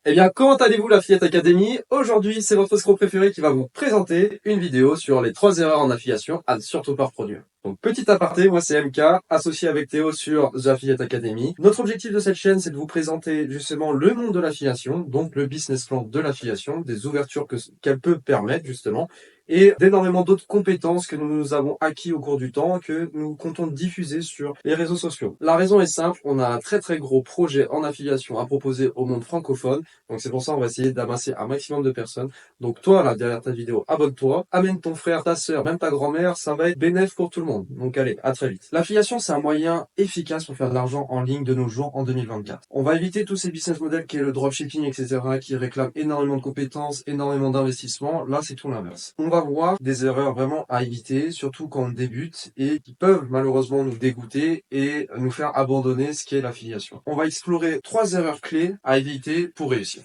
Eh bien, comment allez-vous la Affiliate Academy? Aujourd'hui, c'est votre escroc préféré qui va vous présenter une vidéo sur les 3 erreurs en affiliation à ne surtout pas reproduire. Donc, petit aparté, moi c'est MK, associé avec Théo sur The Affiliate Academy. Notre objectif de cette chaîne, c'est de vous présenter justement le monde de l'affiliation, donc le business plan de l'affiliation, des ouvertures qu'elle peut permettre justement, et d'énormément d'autres compétences que nous avons acquis au cours du temps, que nous comptons diffuser sur les réseaux sociaux. La raison est simple, on a un très gros projet en affiliation à proposer au monde francophone. Donc c'est pour ça on va essayer d'amasser un maximum de personnes. Donc toi là derrière ta vidéo, abonne-toi, amène ton frère, ta sœur, même ta grand-mère, ça va être bénéfique pour tout le monde. Donc allez, à très vite. L'affiliation c'est un moyen efficace pour faire de l'argent en ligne de nos jours en 2024. On va éviter tous ces business models qui est le dropshipping, etc., qui réclament énormément de compétences, énormément d'investissement. Là c'est tout l'inverse. On va voir des erreurs vraiment à éviter, surtout quand on débute et qui peuvent malheureusement nous dégoûter et nous faire abandonner ce qu'est l'affiliation. On va explorer 3 erreurs clés à éviter pour réussir.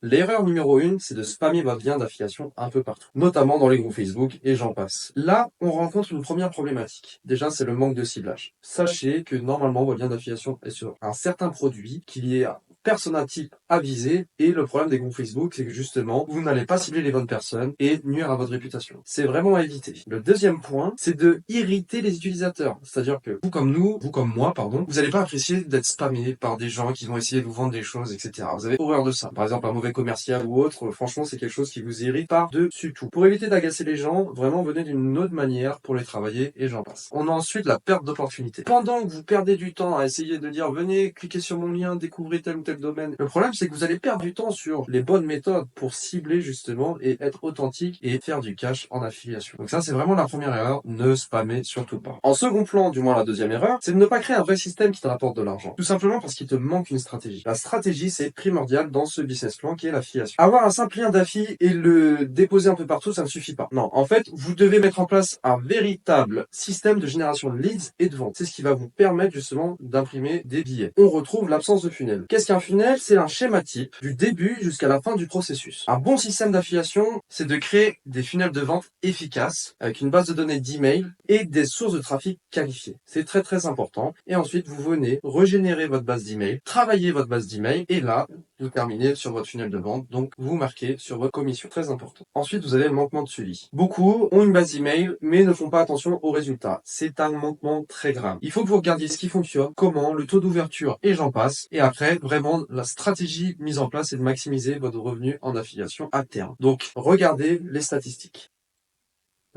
L'erreur numéro 1, c'est de spammer votre lien d'affiliation un peu partout, notamment dans les groupes Facebook et j'en passe. Là, on rencontre une première problématique. Déjà, c'est le manque de ciblage. Sachez que normalement, votre lien d'affiliation est sur un certain produit, qu'il y ait un persona type à viser, et le problème des groupes Facebook, c'est que justement, vous n'allez pas cibler les bonnes personnes et nuire à votre réputation. C'est vraiment à éviter. Le deuxième point, c'est de irriter les utilisateurs. C'est-à-dire que vous comme moi, pardon, vous n'allez pas apprécier d'être spammé par des gens qui vont essayer de vous vendre des choses, etc. Vous avez horreur de ça. Par exemple, un mauvais commercial ou autre, franchement, c'est quelque chose qui vous irrite par-dessus tout. Pour éviter d'agacer les gens, vraiment, venez d'une autre manière pour les travailler et j'en passe. On a ensuite la perte d'opportunité. Pendant que vous perdez du temps à essayer de dire, venez, cliquez sur mon lien, découvrez tel ou tel domaine. Le problème, c'est que vous allez perdre du temps sur les bonnes méthodes pour cibler justement et être authentique et faire du cash en affiliation. Donc ça, c'est vraiment la première erreur. Ne spammez surtout pas. En second plan, du moins la deuxième erreur, c'est de ne pas créer un vrai système qui te rapporte de l'argent. Tout simplement parce qu'il te manque une stratégie. La stratégie, c'est primordial dans ce business plan qui est l'affiliation. Avoir un simple lien d'affi et le déposer un peu partout, ça ne suffit pas. Non, en fait, vous devez mettre en place un véritable système de génération de leads et de vente. C'est ce qui va vous permettre justement d'imprimer des billets. On retrouve l'absence de funnel. Qu'est-ce qu'un funnel? C'est un schéma type du début jusqu'à la fin du processus. Un bon système d'affiliation, c'est de créer des funnels de vente efficaces avec une base de données d'email et des sources de trafic qualifiées. C'est très important. Et ensuite, vous venez régénérer votre base d'email, travailler votre base d'email et là, vous terminez sur votre funnel de vente. Donc, vous marquez sur votre commission. Très important. Ensuite, vous avez le manquement de suivi. Beaucoup ont une base email, mais ne font pas attention aux résultats. C'est un manquement très grave. Il faut que vous regardiez ce qui fonctionne, comment, le taux d'ouverture et j'en passe. Et après, vraiment, la stratégie mise en place, c'est de maximiser votre revenu en affiliation à terme. Donc, regardez les statistiques.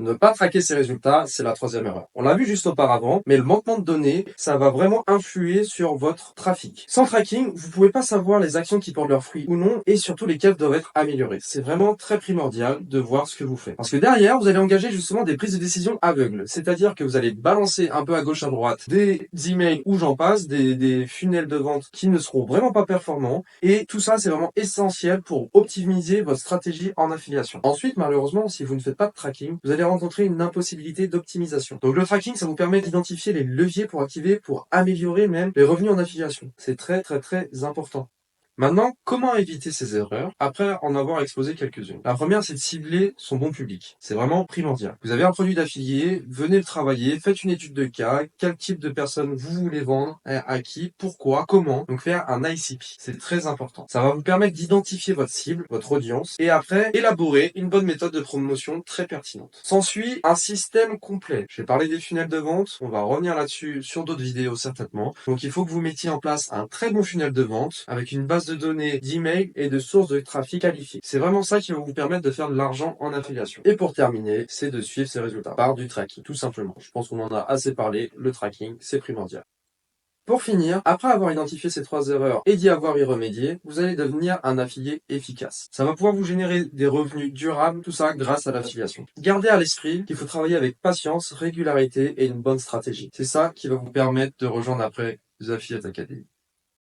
Ne pas traquer ses résultats, c'est la troisième erreur. On l'a vu juste auparavant, mais le manquement de données, ça va vraiment influer sur votre trafic. Sans tracking, vous pouvez pas savoir les actions qui portent leurs fruits ou non, et surtout lesquelles doivent être améliorées. C'est vraiment très primordial de voir ce que vous faites. Parce que derrière, vous allez engager justement des prises de décision aveugles. C'est-à-dire que vous allez balancer un peu à gauche, à droite, des emails où j'en passe, des funnels de vente qui ne seront vraiment pas performants, et tout ça, c'est vraiment essentiel pour optimiser votre stratégie en affiliation. Ensuite, malheureusement, si vous ne faites pas de tracking, vous allez rencontrer une impossibilité d'optimisation. Donc le tracking, ça vous permet d'identifier les leviers pour activer, pour améliorer même les revenus en affiliation. C'est très important. Maintenant, comment éviter ces erreurs après en avoir exposé quelques-unes? La première, c'est de cibler son bon public. C'est vraiment primordial. Vous avez un produit d'affilié, venez le travailler, faites une étude de cas, quel type de personnes vous voulez vendre, à qui, pourquoi, comment. Donc faire un ICP, c'est très important. Ça va vous permettre d'identifier votre cible, votre audience, et après élaborer une bonne méthode de promotion très pertinente. S'ensuit un système complet. Je vais parler des funnels de vente, on va revenir là-dessus sur d'autres vidéos certainement. Donc il faut que vous mettiez en place un très bon funnel de vente avec une base de données d'email et de sources de trafic qualifiées. C'est vraiment ça qui va vous permettre de faire de l'argent en affiliation. Et pour terminer, c'est de suivre ces résultats par du tracking, tout simplement. Je pense qu'on en a assez parlé, le tracking, c'est primordial. Pour finir, après avoir identifié ces 3 erreurs et d'y avoir y remédié, vous allez devenir un affilié efficace. Ça va pouvoir vous générer des revenus durables, tout ça grâce à l'affiliation. Gardez à l'esprit qu'il faut travailler avec patience, régularité et une bonne stratégie. C'est ça qui va vous permettre de rejoindre après The Affiliate Academy.